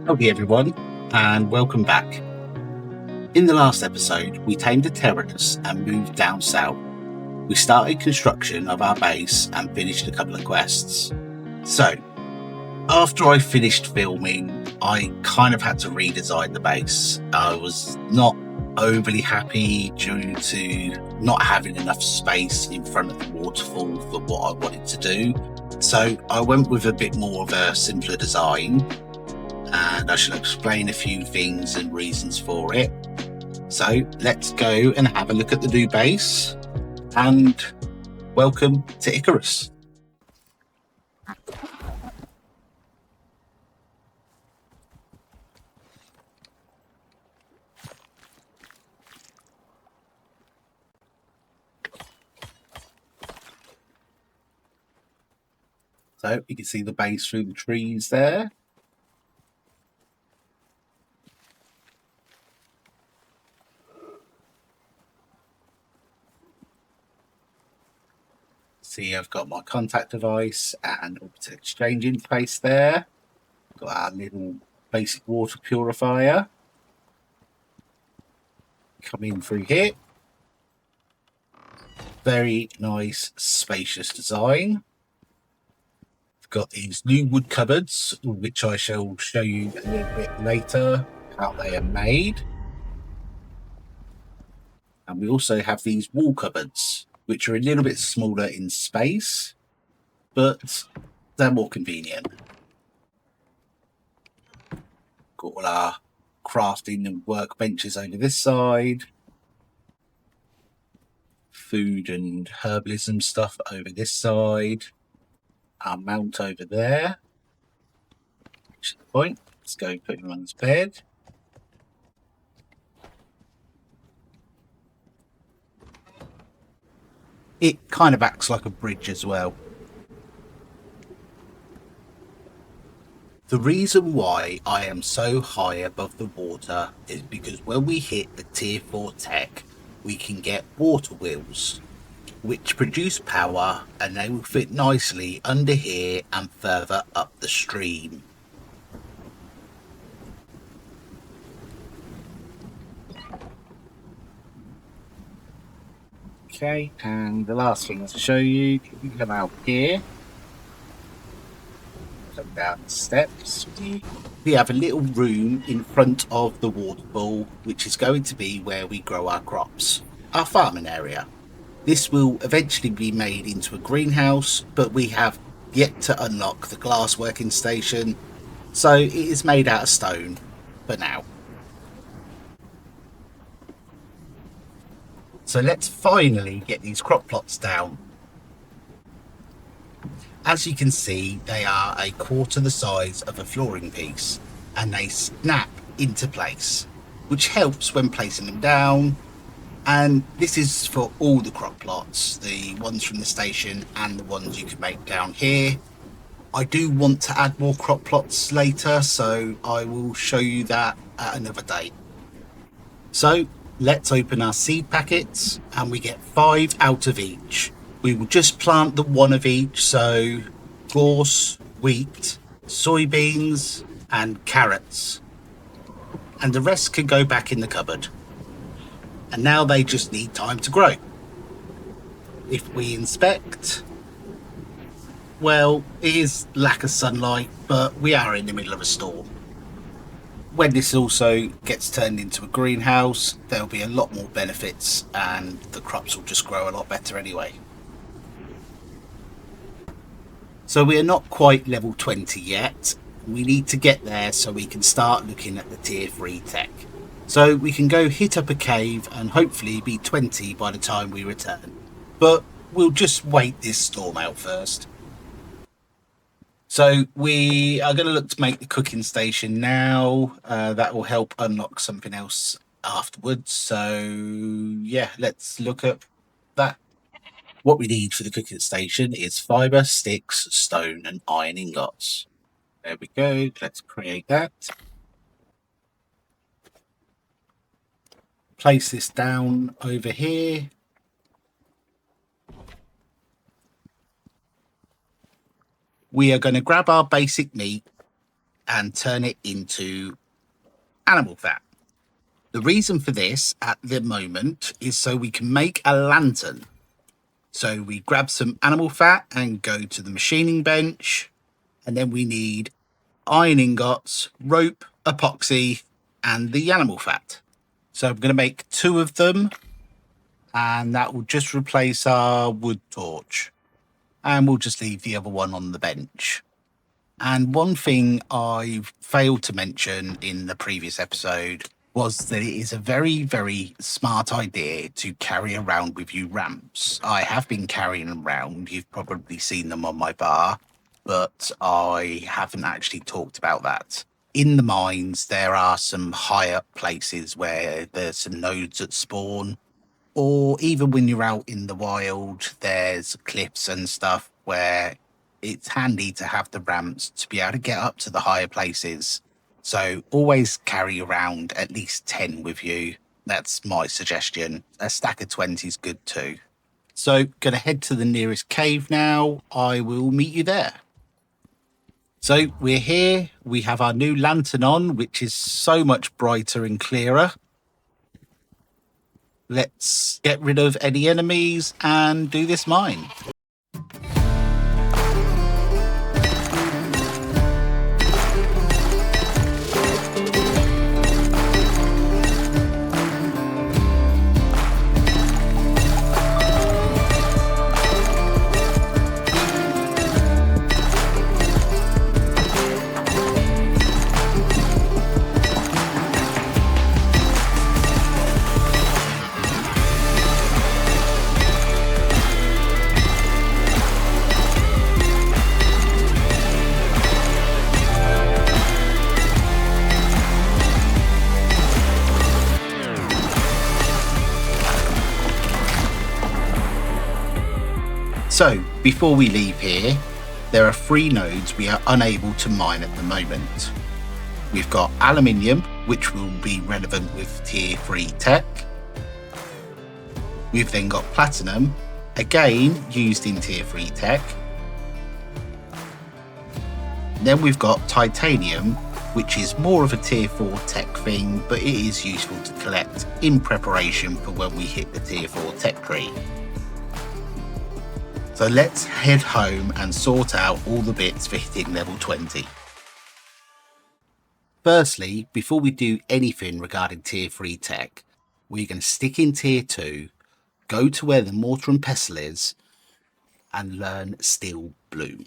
Howdy everyone, and welcome back. In the last episode, we tamed a Icarus and moved down south. We started construction of our base and finished a couple of quests. So, after I finished filming, I kind of had to redesign the base. I was not overly happy due to not having enough space in front of the waterfall for what I wanted to do. So I went with a bit more of a simpler design, and I shall explain a few things and reasons for it. So let's go and have a look at the new base, and welcome to Icarus. So you can see the base through the trees there. See, I've got my contact device and orbital exchange interface there. Got our little basic water purifier. Come in through here. Very nice, spacious design. Got these new wood cupboards, which I shall show you a little bit later how they are made. And we also have these wall cupboards, which are a little bit smaller in space, but they're more convenient. Got all our crafting and workbenches over this side. Food and herbalism stuff over this side. Our mount over there. Which is the point. Let's go put him on his bed. It kind of acts like a bridge as well. The reason why I am so high above the water is because when we hit the tier 4 tech, we can get water wheels, which produce power, and they will fit nicely under here and further up the stream. Okay, and the last thing to show you, you come out here, come down the steps. We have a little room in front of the waterfall, which is going to be where we grow our crops, our farming area. This will eventually be made into a greenhouse, but we have yet to unlock the glass working station, so it is made out of stone for now. So let's finally get these crop plots down. As you can see, they are a quarter the size of a flooring piece, and they snap into place, which helps when placing them down. And this is for all the crop plots, the ones from the station and the ones you can make down here. I do want to add more crop plots later, so I will show you that at another date. So let's open our seed packets, and we get 5 out of each. We will just plant the 1 of each, so gorse, wheat, soybeans and carrots. And the rest can go back in the cupboard. And now they just need time to grow. If we inspect, well, it is lack of sunlight, but we are in the middle of a storm. When this also gets turned into a greenhouse, there'll be a lot more benefits, and the crops will just grow a lot better anyway. So we are not quite level 20 yet. We need to get there so we can start looking at the tier 3 tech. So we can go hit up a cave and hopefully be 20 by the time we return. But we'll just wait this storm out first. So we are going to look to make the cooking station now. That will help unlock something else afterwards. So yeah, let's look at that. What we need for the cooking station is fibre, sticks, stone and iron ingots. There we go. Let's create that. Place this down over here. We are going to grab our basic meat and turn it into animal fat. The reason for this at the moment is so we can make a lantern. So we grab some animal fat and go to the machining bench, and then we need iron ingots, rope, epoxy, and the animal fat. So I'm going to make 2 of them, and that will just replace our wood torch. And we'll just leave the other one on the bench. And one thing I failed to mention in the previous episode was that it is a very, very smart idea to carry around with you ramps. I have been carrying them around. You've probably seen them on my bar, but I haven't actually talked about that. In the mines, there are some high up places where there's some nodes that spawn, or even when you're out in the wild, there's cliffs and stuff where it's handy to have the ramps to be able to get up to the higher places. So always carry around at least 10 with you. That's my suggestion. A stack of 20 is good too. So going to head to the nearest cave now. I will meet you there. So we're here. We have our new lantern on, which is so much brighter and clearer. Let's get rid of any enemies and do this mine. So, before we leave here, there are 3 nodes we are unable to mine at the moment. We've got aluminium, which will be relevant with tier 3 tech. We've then got platinum, again used in tier 3 tech. Then we've got titanium, which is more of a tier 4 tech thing, but it is useful to collect in preparation for when we hit the tier 4 tech tree. So let's head home and sort out all the bits for hitting level 20. Firstly, before we do anything regarding tier 3 tech, we're going to stick in tier 2, go to where the mortar and pestle is, and learn steel bloom.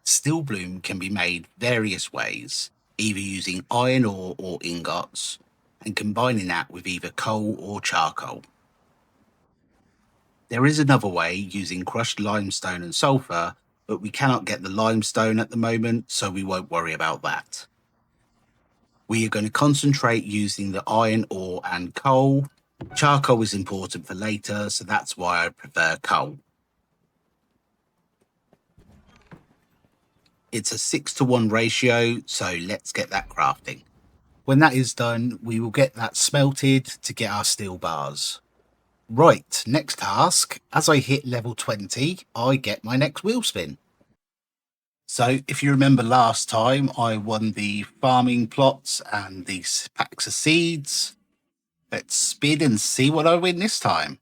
Steel bloom can be made various ways, either using iron ore or ingots, and combining that with either coal or charcoal. There is another way using crushed limestone and sulfur, but we cannot get the limestone at the moment, so we won't worry about that. We are going to concentrate using the iron ore and coal. Charcoal is important for later, so that's why I prefer coal. It's a 6-to-1 ratio, so let's get that crafting. When that is done, we will get that smelted to get our steel bars. Right, next task. As I hit level 20, I get my next wheel spin. So if you remember last time, I won the farming plots and the packs of seeds. Let's spin and see what I win this time.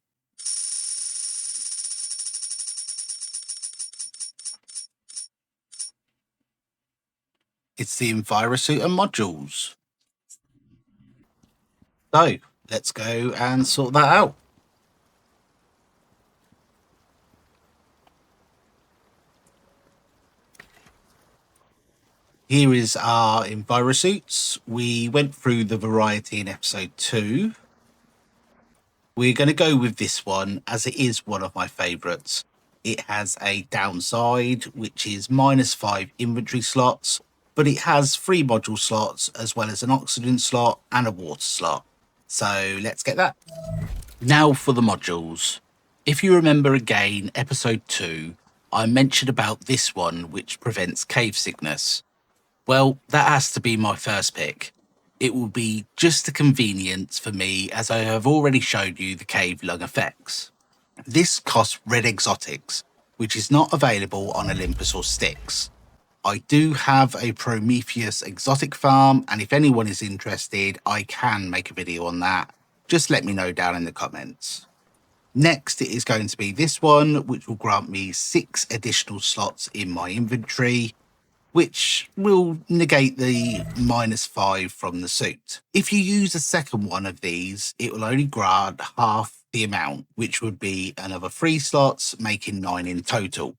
It's the Envirosuit and modules. So let's go and sort that out. Here is our Envirosuits. We went through the variety in episode 2. We're going to go with this one as it is one of my favourites. It has a downside, which is -5 inventory slots, but it has 3 module slots as well as an oxygen slot and a water slot. So let's get that. Now for the modules. If you remember again, episode 2, I mentioned about this one which prevents cave sickness. Well, that has to be my first pick. It will be just a convenience for me as I have already showed you the cave lung effects. This costs red exotics, which is not available on Olympus or Styx. I do have a Prometheus exotic farm, and if anyone is interested, I can make a video on that. Just let me know down in the comments. Next, it is going to be this one, which will grant me 6 additional slots in my inventory, which will negate the -5 from the suit. If you use a second one of these, it will only grant half the amount, which would be another 3 slots, making 9 in total.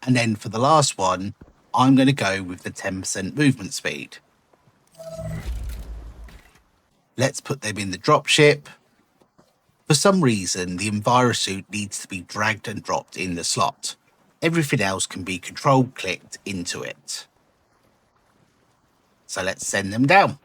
And then for the last one, I'm going to go with the 10% movement speed. Let's put them in the dropship. For some reason, the EnviroSuit needs to be dragged and dropped in the slot. Everything else can be control-clicked into it. So let's send them down.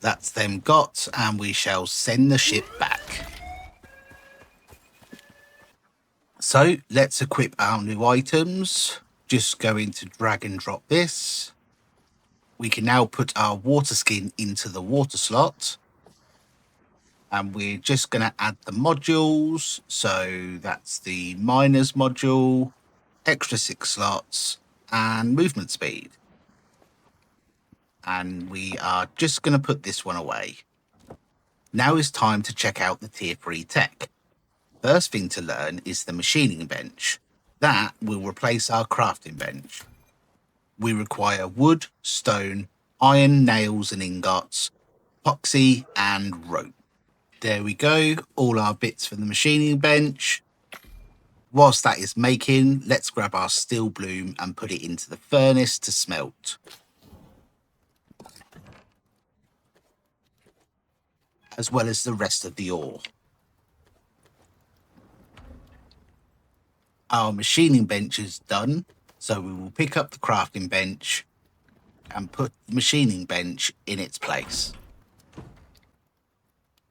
That's them got, and we shall send the ship back. So let's equip our new items. Just going to drag and drop this. We can now put our water skin into the water slot. And we're just going to add the modules. So that's the miners module, extra 6 slots, and movement speed. And we are just going to put this one away. Now is time to check out the tier 3 tech. First thing to learn is the machining bench. That will replace our crafting bench. We require wood, stone, iron, nails and ingots, epoxy and rope. There we go, all our bits for the machining bench. Whilst that is making, let's grab our steel bloom and put it into the furnace to smelt. As well as the rest of the ore. Our machining bench is done, so we will pick up the crafting bench and put the machining bench in its place.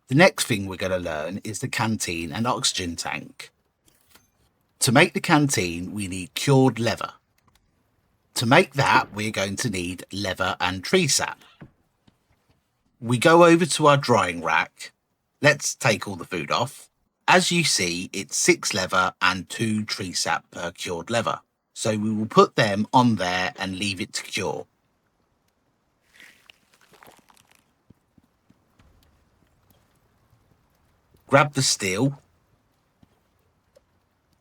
The next thing we're going to learn is the canteen and oxygen tank. To make the canteen, we need cured leather. To make that, we're going to need leather and tree sap. We go over to our drying rack. Let's take all the food off. As you see, it's 6 leather and 2 tree sap per cured leather. So we will put them on there and leave it to cure. Grab the steel.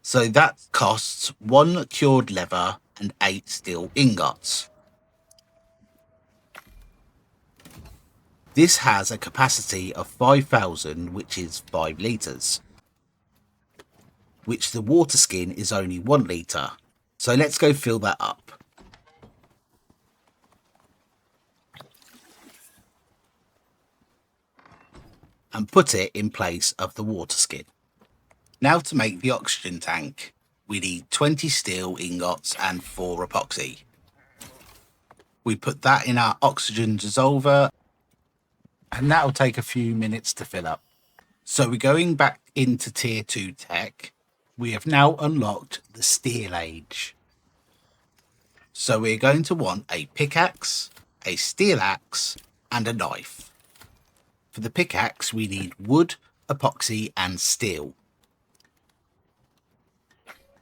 So that costs 1 cured leather and 8 steel ingots. This has a capacity of 5,000, which is 5 litres. Which the water skin is only 1 litre. So let's go fill that up. And put it in place of the water skin. Now to make the oxygen tank, we need 20 steel ingots and 4 epoxy. We put that in our oxygen dissolver. And that'll take a few minutes to fill up. So we're going back into tier 2 tech. We have now unlocked the steel age. So we're going to want a pickaxe, a steel axe and a knife. For the pickaxe we need wood, epoxy and steel.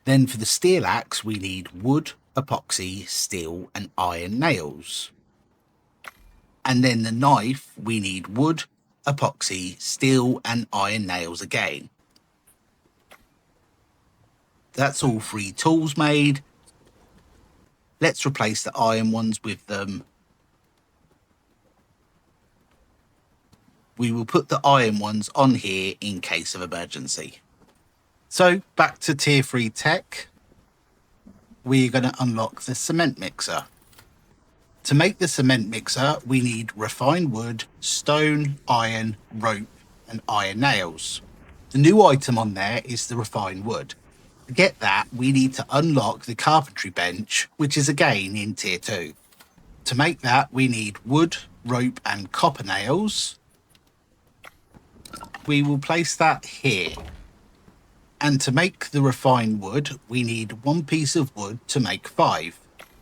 Then for the steel axe we need wood, epoxy, steel and iron nails. And then the knife, we need wood, epoxy, steel and iron nails again. That's all 3 tools made. Let's replace the iron ones with them. We will put the iron ones on here in case of emergency. So back to tier 3 tech. We're going to unlock the cement mixer. To make the cement mixer, we need refined wood, stone, iron, rope, and iron nails. The new item on there is the refined wood. To get that, we need to unlock the carpentry bench, which is again in tier 2. To make that, we need wood, rope, and copper nails. We will place that here. And to make the refined wood, we need 1 piece of wood to make 5.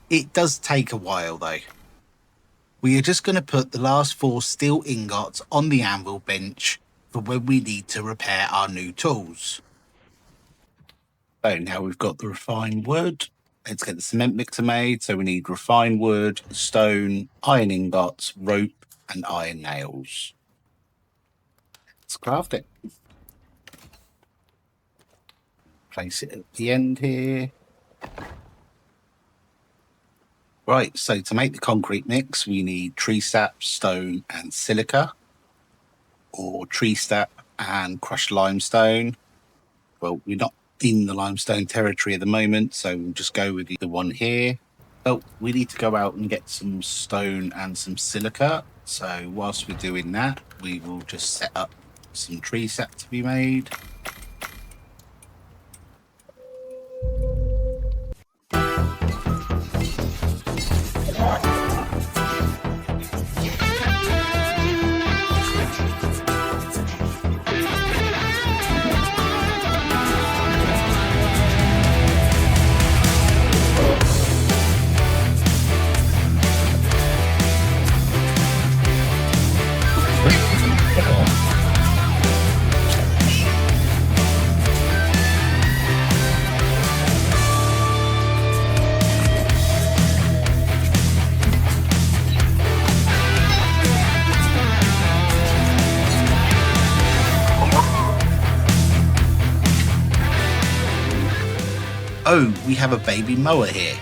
It does take a while though. We are just going to put the last 4 steel ingots on the anvil bench for when we need to repair our new tools. So now we've got the refined wood. Let's get the cement mixer made. So we need refined wood, stone, iron ingots, rope, and iron nails. Let's craft it. Place it at the end here. Right, so to make the concrete mix, we need tree sap, stone, and silica, or tree sap and crushed limestone. Well, we're not in the limestone territory at the moment, so we'll just go with the one here. Oh, we need to go out and get some stone and some silica. So whilst we're doing that, we will just set up some tree sap to be made. Oh, we have a baby mower here.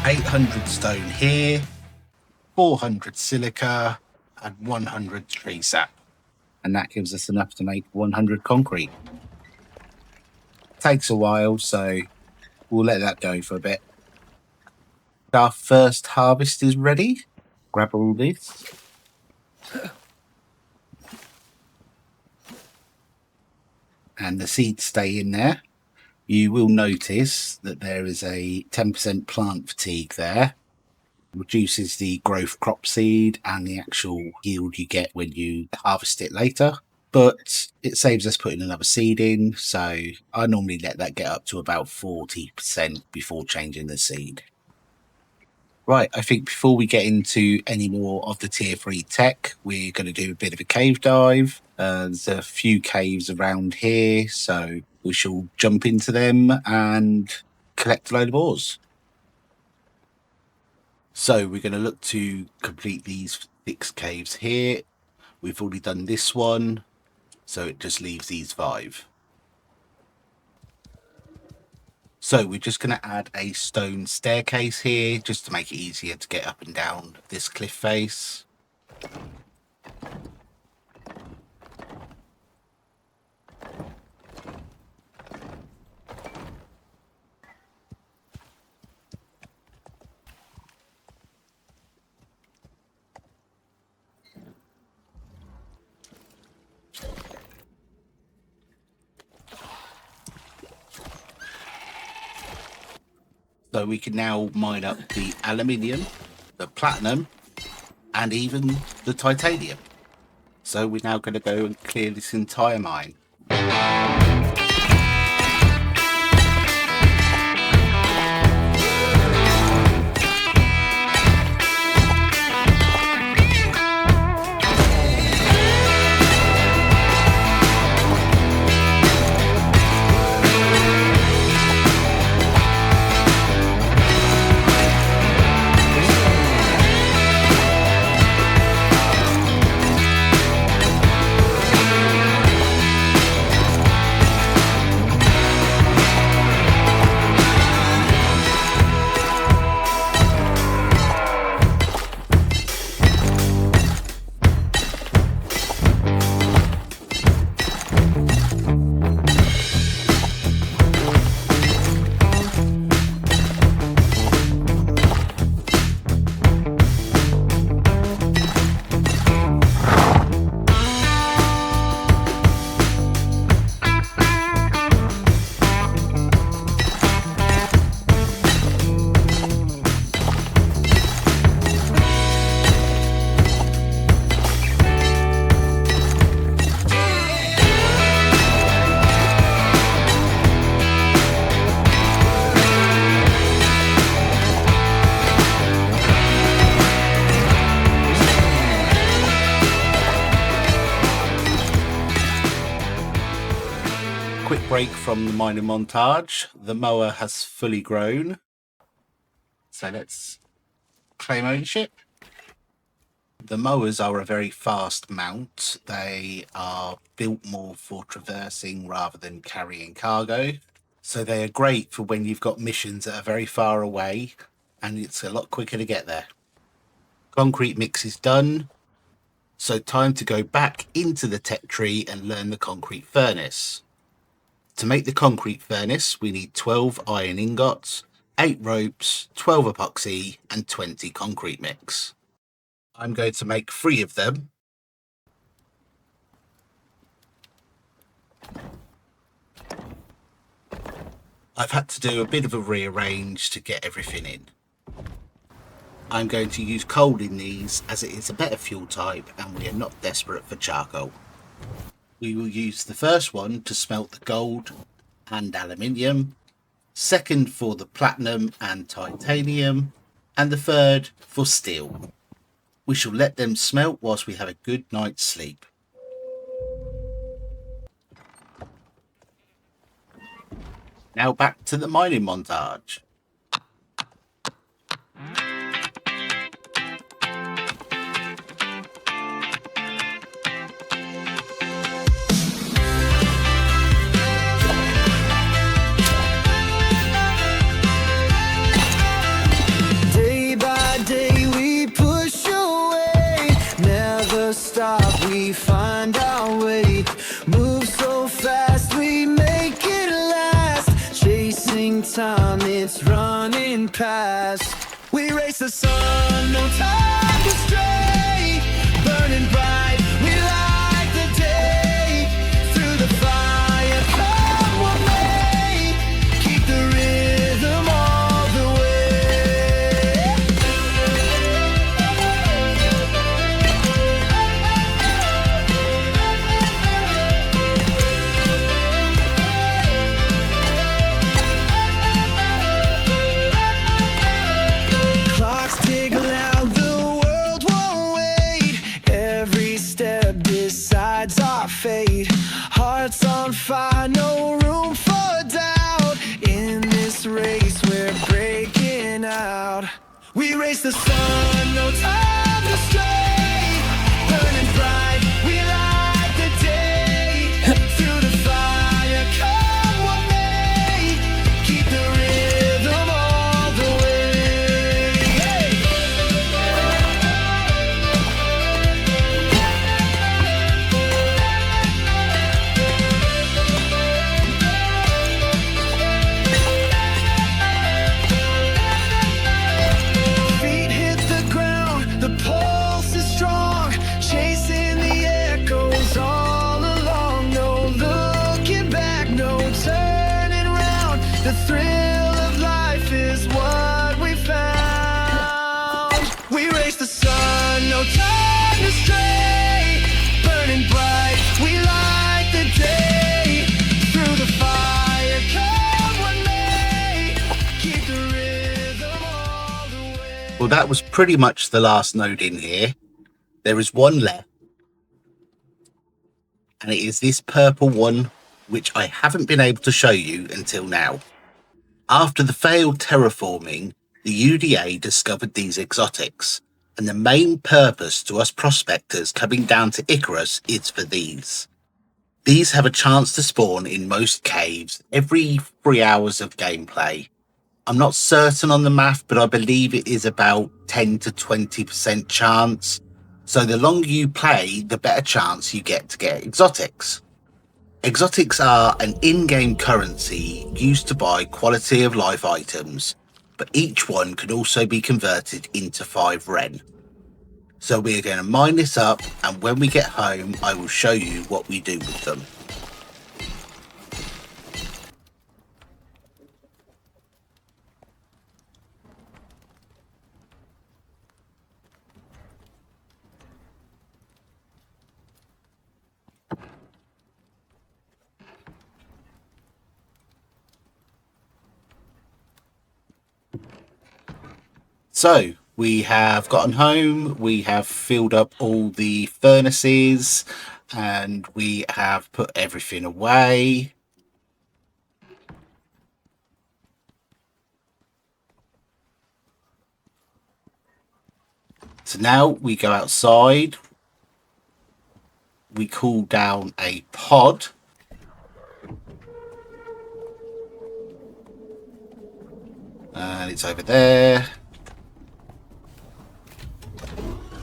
$800 stone here, 400 silica, and 100 tree sap. And that gives us enough to make 100 concrete. Takes a while, so we'll let that go for a bit. Our first harvest is ready. Grab all this. And the seeds stay in there. You will notice that there is a 10% plant fatigue there. Reduces the growth crop seed and the actual yield you get when you harvest it later. But it saves us putting another seed in, so I normally let that get up to about 40% before changing the seed. Right, I think before we get into any more of the tier 3 tech, we're going to do a bit of a cave dive. There's a few caves around here, so we shall jump into them and collect a load of ores. So we're going to look to complete these 6 caves here. We've already done this one, so it just leaves these 5. So we're just going to add a stone staircase here, just to make it easier to get up and down this cliff face. So we can now mine up the aluminium, the platinum, and even the titanium. So we're now going to go and clear this entire mine. break from the mining montage. The mower has fully grown. So let's claim ownership. The mowers are a very fast mount. They are built more for traversing rather than carrying cargo. So they are great for when you've got missions that are very far away and it's a lot quicker to get there. Concrete mix is done. So time to go back into the tech tree and learn the concrete furnace. To make the concrete furnace, we need 12 iron ingots, 8 ropes, 12 epoxy, and 20 concrete mix. I'm going to make 3 of them. I've had to do a bit of a rearrange to get everything in. I'm going to use coal in these as it is a better fuel type and we are not desperate for charcoal. We will use the first one to smelt the gold and aluminium, second for the platinum and titanium, and the third for steel. We shall let them smelt whilst we have a good night's sleep. Now back to the mining montage. Day by day we push away, never stop, we find our way. Move so fast, we make it last. Chasing time, it's running past. We race the sun, no time to stray. Burning bright, we light the day. Through the fire, come what may. Keep the rhythm all the way. Clocks tick loud, the world won't wait. Every step decides our fate. Hearts on fire, no room for doubt. In this race, we're breaking out. We race the sun, no time to stray. Burning bright, we light the day. Through the fire, come what may. Keep the rhythm all the way. Hey! Feet hit the ground, the pulse is strong. Chasing the echoes all along. No looking back, no turning round. The thrill of life is what we found. We race the sun, no time to stray. Burning bright, we light the day. Through the fire, come what may. Keep the rhythm all the way. Well, that was pretty much the last node in here. There is one left. And it is this purple one, which I haven't been able to show you until now. After the failed terraforming, the UDA discovered these exotics, and the main purpose to us prospectors coming down to Icarus is for these. These have a chance to spawn in most caves every 3 hours of gameplay. I'm not certain on the math, but I believe it is about 10 to 20% chance. So the longer you play, the better chance you get to get exotics. Exotics are an in-game currency used to buy quality of life items, but each one can also be converted into 5 Ren. So we're going to mine this up, and when we get home, I will show you what we do with them. So we have gotten home, we have filled up all the furnaces, and we have put everything away. So now we go outside, we call down a pod, and it's over there.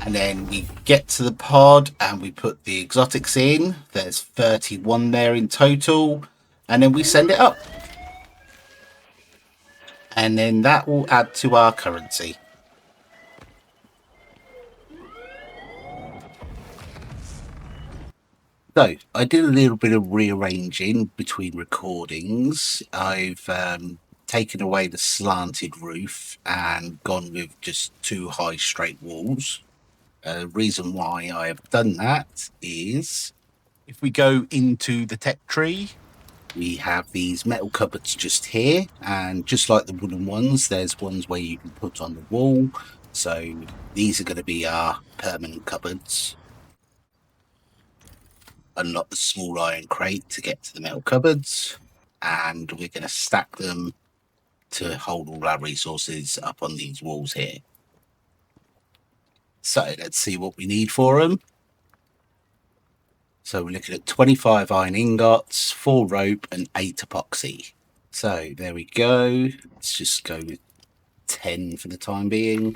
And then we get to the pod and we put the exotics in. There's 31 there in total. And then we send it up. And then that will add to our currency. So I did a little bit of rearranging between recordings. I've taken away the slanted roof and gone with just 2 high straight walls. Reason why I have done that is if we go into the tech tree, we have these metal cupboards just here, and just like the wooden ones, there's ones where you can put on the wall. So these are going to be our permanent cupboards. Unlock the small iron crate to get to the metal cupboards, and we're going to stack them to hold all our resources up on these walls here. So let's see what we need for them. So we're looking at 25 iron ingots, 4 rope and 8 epoxy. So there we go. Let's just go with 10 for the time being.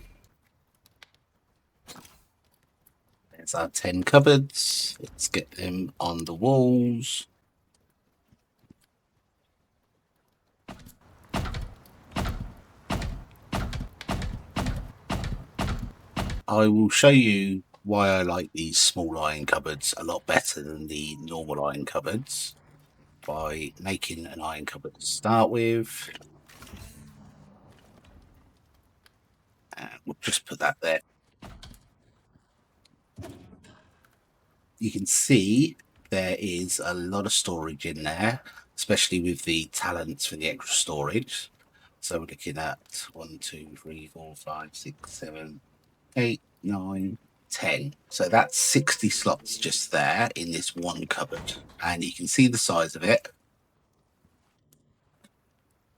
There's our 10 cupboards. Let's get them on the walls. I will show you why I like these small iron cupboards a lot better than the normal iron cupboards by making an iron cupboard to start with. And we'll just put that there. You can see there is a lot of storage in there, especially with the talents for the extra storage. So we're looking at 1, 2, 3, 4, 5, 6, 7, 8, 9, 10. So that's 60 slots just there in this one cupboard. And you can see the size of it.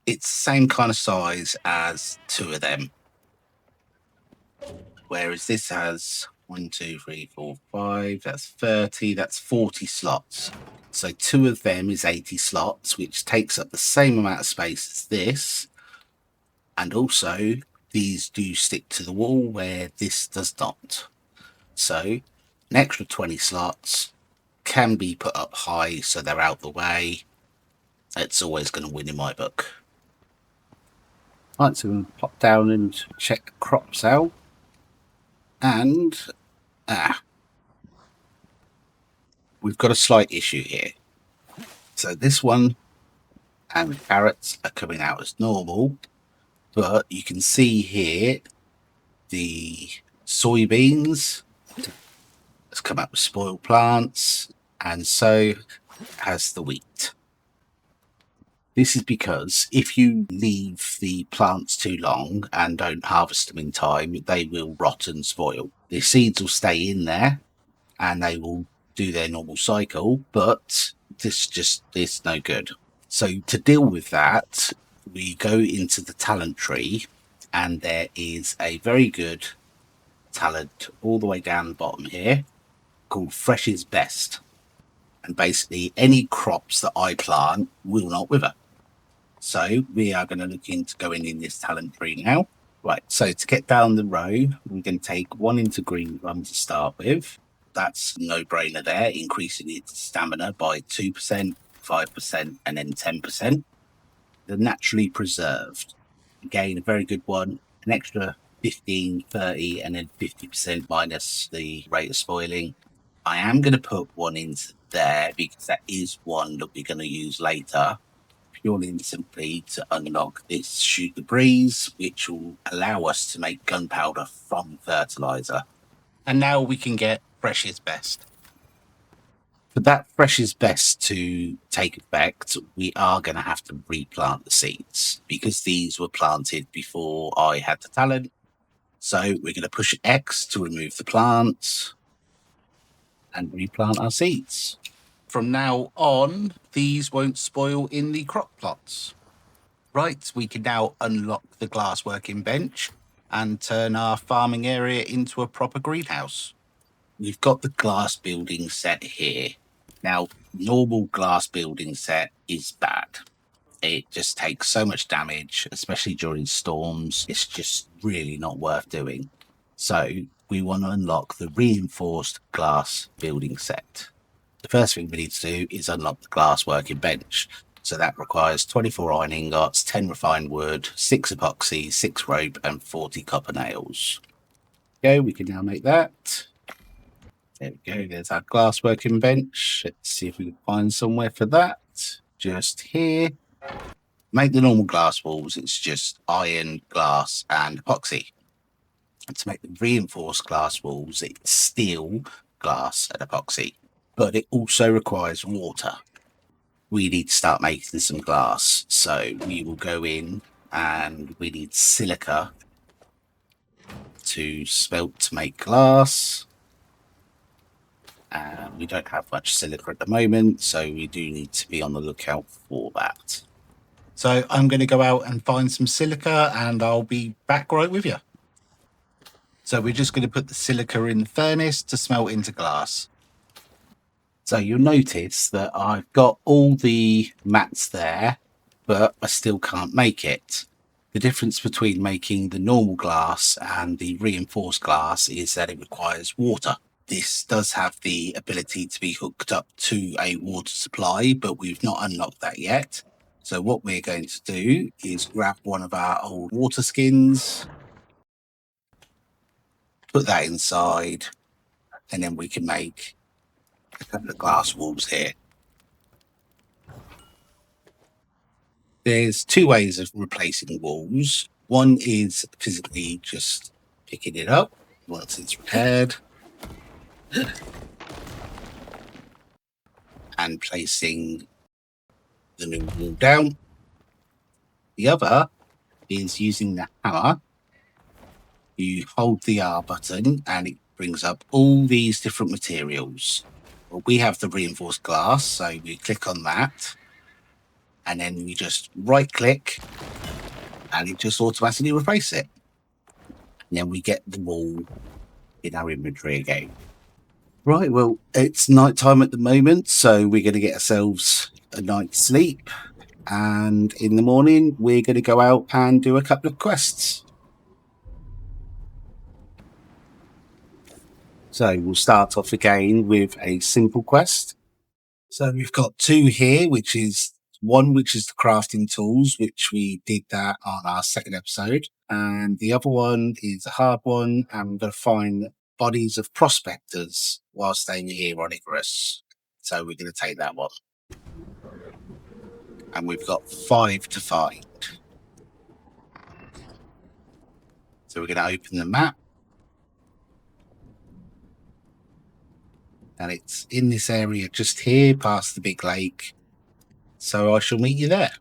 It's the same kind of size as 2 of them. Whereas this has 1, 2, 3, 4, 5, that's 30, that's 40 slots. So 2 of them is 80 slots, which takes up the same amount of space as this. And also, these do stick to the wall where this does not. So an extra 20 slots can be put up high so they're out the way. It's always going to win in my book. Right, so we'll pop down and check the crops out. And we've got a slight issue here. So this one and the carrots are coming out as normal, but you can see here the soybeans has come out with spoiled plants, and so has the wheat. This is because if you leave the plants too long and don't harvest them in time, they will rot and spoil. The seeds will stay in there and they will do their normal cycle, but this just is no good. So to deal with that, we go into the talent tree, and there is a very good talent all the way down the bottom here called Fresh is Best. And basically any crops that I plant will not wither. So we are going to look into going in this talent tree now. Right, so to get down the row, we're going to take 1 into green rum to start with. That's a no-brainer there, increasing its stamina by 2%, 5%, and then 10%. The naturally preserved, again, a very good one. An extra 15, 30, and then 50% minus the rate of spoiling. I am going to put 1 into there because that is one that we're going to use later, purely and simply to unlock this Shoot the Breeze, which will allow us to make gunpowder from fertilizer. And now we can get Fresh is Best. For that Fresh is Best to take effect, we are going to have to replant the seeds because these were planted before I had the talent. So we're going to push X to remove the plants and replant our seeds. From now on, these won't spoil in the crop plots. Right, we can now unlock the glass working bench, and turn our farming area into a proper greenhouse. We've got the glass building set here. Now, normal glass building set is bad. It just takes so much damage, especially during storms. It's just really not worth doing. So we want to unlock the reinforced glass building set. The first thing we need to do is unlock the glass working bench. So that requires 24 iron ingots, 10 refined wood, 6 epoxy, 6 rope, and 40 copper nails. Okay, we can now make that. There we go, there's our glass working bench. Let's see if we can find somewhere for that. Just here. Make the normal glass walls, it's just iron, glass, and epoxy. And to make the reinforced glass walls, it's steel, glass, and epoxy. But it also requires water. We need to start making some glass. So we will go in and we need silica to smelt to make glass. And we don't have much silica at the moment, so we do need to be on the lookout for that. So I'm going to go out and find some silica and I'll be back right with you. So we're just going to put the silica in the furnace to smelt into glass. So you'll notice that I've got all the mats there, but I still can't make it. The difference between making the normal glass and the reinforced glass is that it requires water. This does have the ability to be hooked up to a water supply, but we've not unlocked that yet. So what we're going to do is grab one of our old water skins, put that inside, and then we can make a couple of glass walls here. There's 2 ways of replacing walls. One is physically just picking it up once it's repaired and placing the new wall down. The other is using the hammer. You hold the R button and it brings up all these different materials. Well, we have the reinforced glass, so we click on that and then we just right click and it just automatically replaces it. And then we get the wall in our inventory again. Right, well, it's night time at the moment, so we're going to get ourselves a night's sleep. And in the morning, we're going to go out and do a couple of quests. So we'll start off again with a simple quest. So we've got 2 here, which is one, which is the crafting tools, which we did that on our second episode. And the other one is a hard one. And we're going to find bodies of prospectors while staying here on Icarus. So we're going to take that one. And we've got 5 to find. So we're going to open the map. And it's in this area just here past the big lake. So I shall meet you there.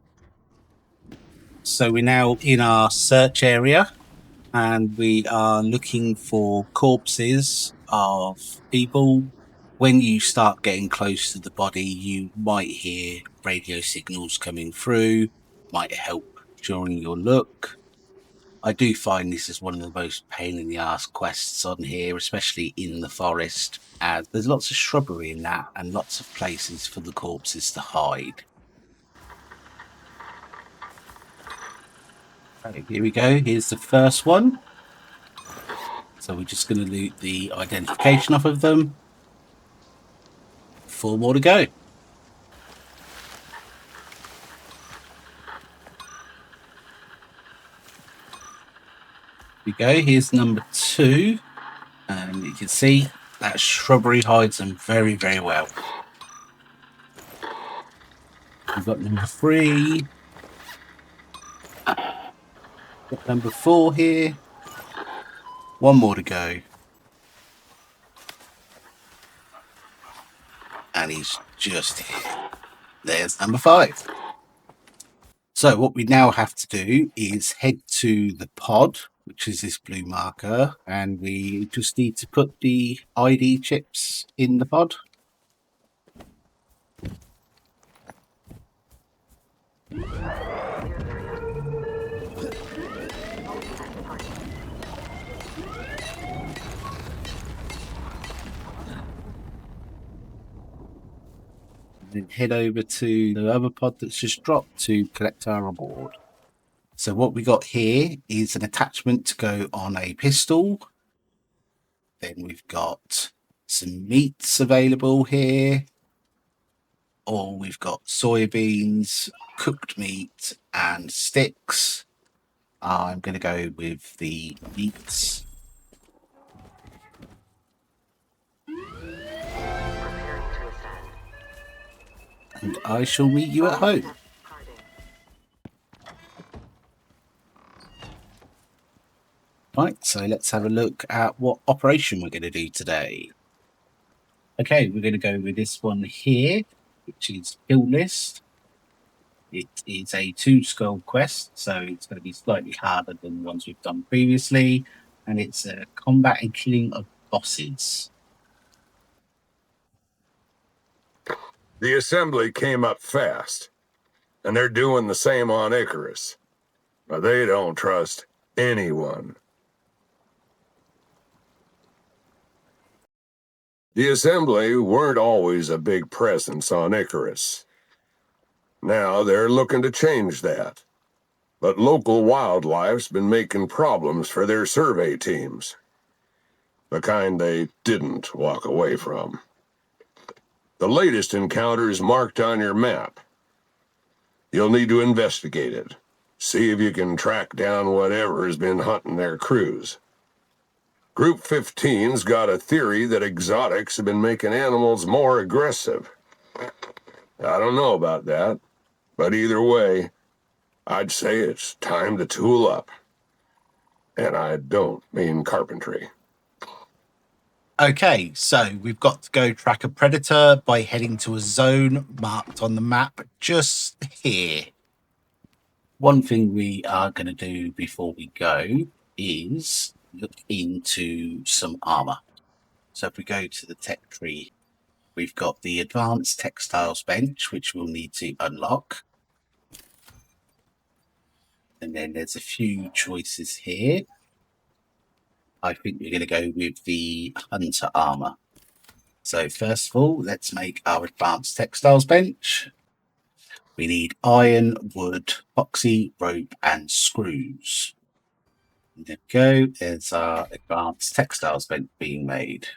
So we're now in our search area and we are looking for corpses of people. When you start getting close to the body, you might hear radio signals coming through, might help during your look. I do find this is one of the most pain in the ass quests on here, especially in the forest, as there's lots of shrubbery in that and lots of places for the corpses to hide. Okay, here we go. Here's the first one. So we're just going to loot the identification off of them. 4 more to go. Here we go. Here's number 2. And you can see that shrubbery hides them very, very well. We've got number 3. Got number 4 here. 1 more to go. And he's just here. There's number 5. So what we now have to do is head to the pod, which is this blue marker, and we just need to put the ID chips in the pod. and then head over to the other pod that's just dropped to collect our reward. So what we got here is an attachment to go on a pistol. Then we've got some meats available here. Or we've got soybeans, cooked meat, and sticks. I'm going to go with the meats. And I shall meet you at home. Right, so let's have a look at what operation we're going to do today. Okay, we're going to go with this one here, which is Kill List. It is a 2-skull quest, so it's going to be slightly harder than the ones we've done previously. And it's a combat and killing of bosses. The assembly came up fast, and they're doing the same on Icarus. But they don't trust anyone. The assembly weren't always a big presence on Icarus. Now they're looking to change that. But local wildlife's been making problems for their survey teams. The kind they didn't walk away from. The latest encounter is marked on your map. You'll need to investigate it. See if you can track down whatever has been hunting their crews. Group 15's got a theory that exotics have been making animals more aggressive. I don't know about that, but either way, I'd say it's time to tool up. And I don't mean carpentry. Okay, so we've got to go track a predator by heading to a zone marked on the map just here. One thing we are going to do before we go is look into some armor. So if we go to the tech tree, we've got the advanced textiles bench, which we'll need to unlock. And then there's a few choices here. I think we're going to go with the hunter armor. So first of all, let's make our advanced textiles bench. We need iron, wood, epoxy, rope, and screws. And there we go. There's our advanced textiles bench being made.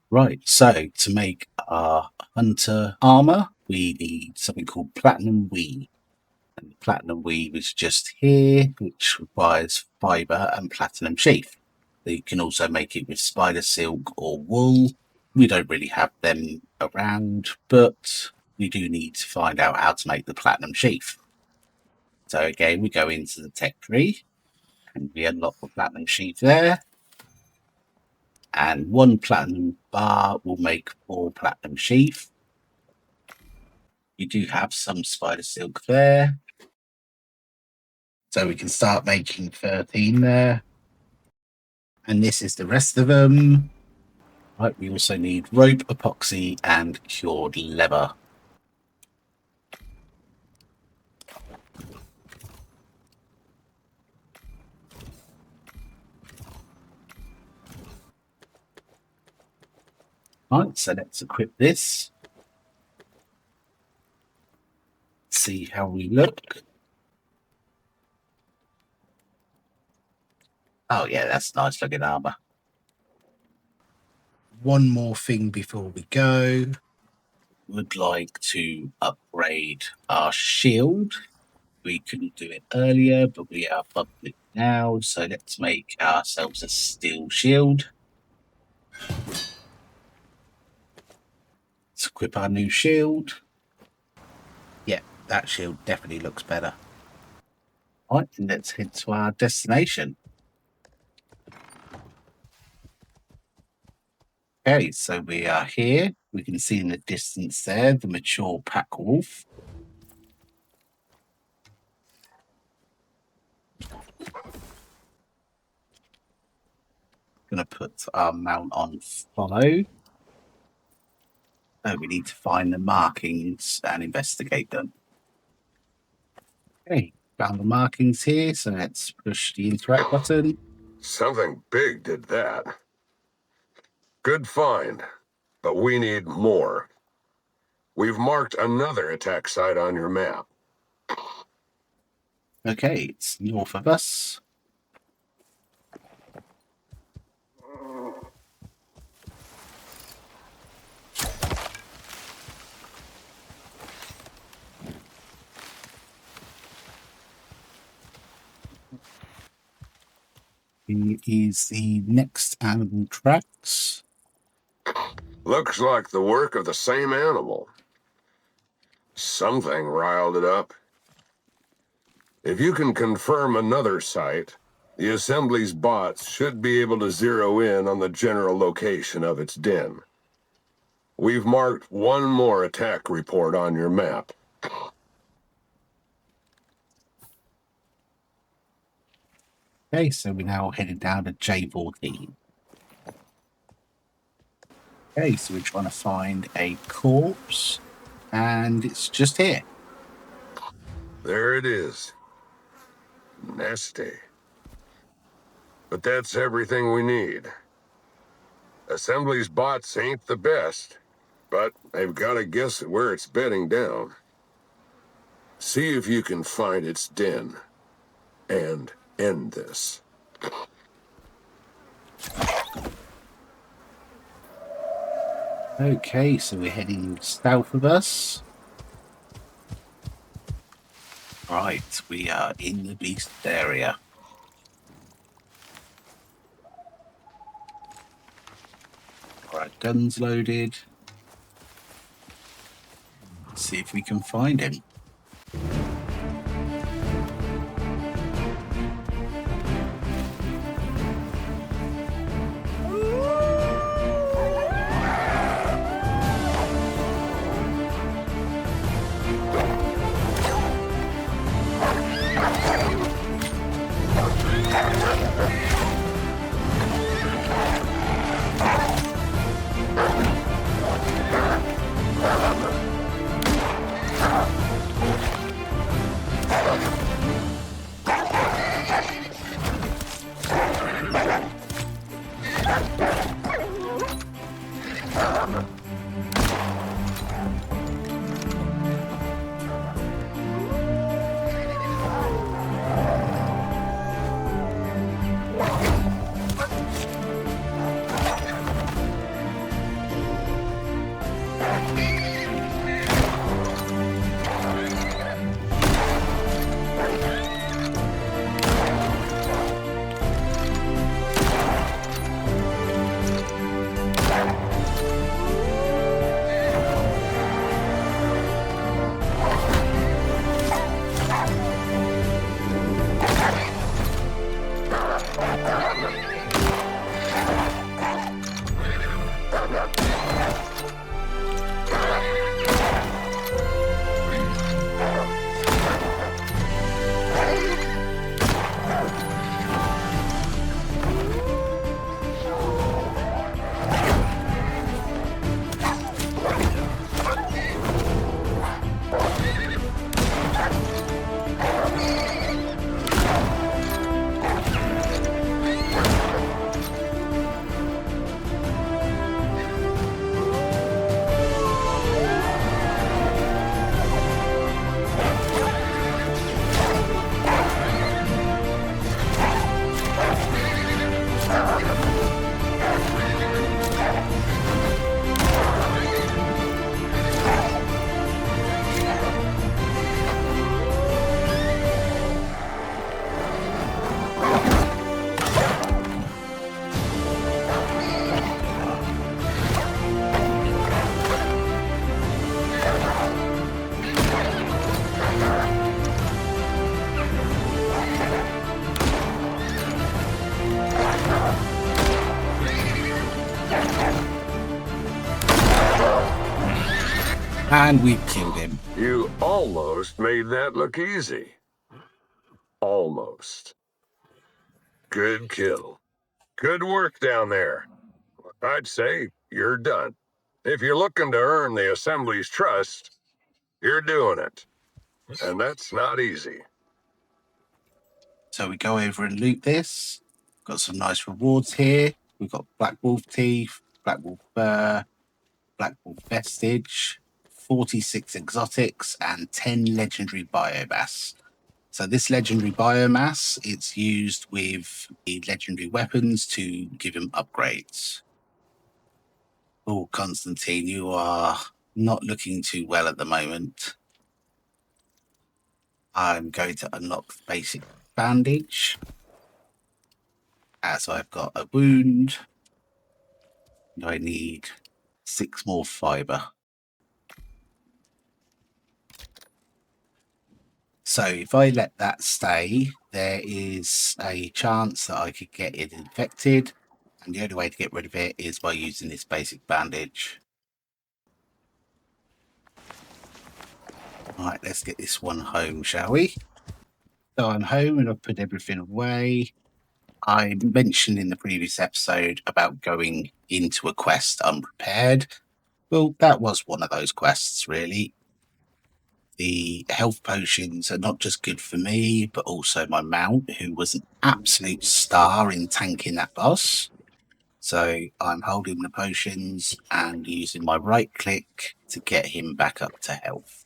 Right, so to make our hunter armor, we need something called platinum weave. And the platinum weave is just here, which requires fiber and platinum sheath. You can also make it with spider silk or wool. We don't really have them around, but we do need to find out how to make the platinum sheath. So again, we go into the tech tree and we unlock the platinum sheath there. And 1 platinum bar will make 4 platinum sheath. You do have some spider silk there. So we can start making 13 there. And this is the rest of them. Right, we also need rope, epoxy, and cured leather. Right, so let's equip this. See how we look. Oh yeah, that's nice looking armor. One more thing before we go. Would like to upgrade our shield. We couldn't do it earlier, but we are public now, so let's make ourselves a steel shield. Let's equip our new shield. Yeah, that shield definitely looks better. Right, and let's head to our destination. Okay, so we are here. We can see in the distance there the mature pack wolf. Going to put our mount on follow. Oh, we need to find the markings and investigate them. Okay, found the markings here, so let's push the interact button. Something big did that. Good find, but we need more. We've marked another attack site on your map. Okay, it's north of us. Here is the next animal tracks. Looks like the work of the same animal. Something riled it up. If you can confirm another site, the assembly's bots should be able to zero in on the general location of its den. We've marked one more attack report on your map. Okay, so we're now headed down to J14. Okay, so we're trying to find a corpse, and it's just here. There it is. Nasty. But that's everything we need. Assembly's bots ain't the best, but they've got to guess at where it's bedding down. See if you can find its den, and end this. Okay, so we're heading south of us. Right, we are in the beast area. Right, guns loaded. Let's see if we can find him. And we killed him. You almost made that look easy. Almost. Good kill. Good work down there. I'd say you're done. If you're looking to earn the Assembly's trust, you're doing it. And that's not easy. So we go over and loot this. Got some nice rewards here. We've got Black Wolf Teeth, Black Wolf Fur, Black Wolf Vestige, 46 exotics, and 10 legendary biomass. So this legendary biomass, it's used with the legendary weapons to give them upgrades. Oh, Constantine, you are not looking too well at the moment. I'm going to unlock the basic bandage, as I've got a wound. And I need 6 more fiber. So if I let that stay, there is a chance that I could get it infected. And the only way to get rid of it is by using this basic bandage. Right, let's get this one home, shall we? So I'm home and I've put everything away. I mentioned in the previous episode about going into a quest unprepared. Well, that was one of those quests, really. The health potions are not just good for me, but also my mount, who was an absolute star in tanking that boss. So I'm holding the potions and using my right click to get him back up to health.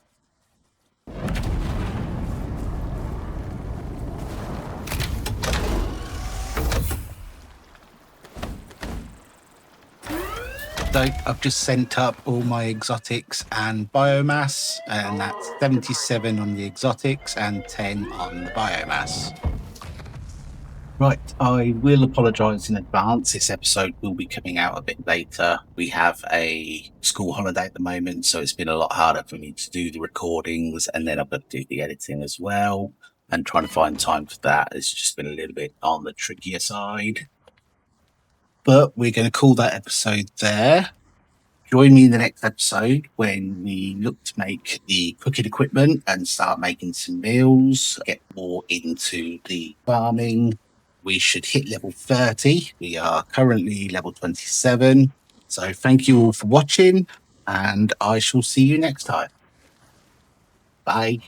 So I've just sent up all my exotics and biomass, and that's 77 on the exotics and 10 on the biomass. Right, I will apologise in advance. This episode will be coming out a bit later. We have a school holiday at the moment, so it's been a lot harder for me to do the recordings, and then I've got to do the editing as well. And trying to find time for that has just been a little bit on the trickier side. But we're going to call that episode there. Join me in the next episode when we look to make the cooking equipment and start making some meals, get more into the farming. We should hit level 30. We are currently level 27. So thank you all for watching, and I shall see you next time. Bye.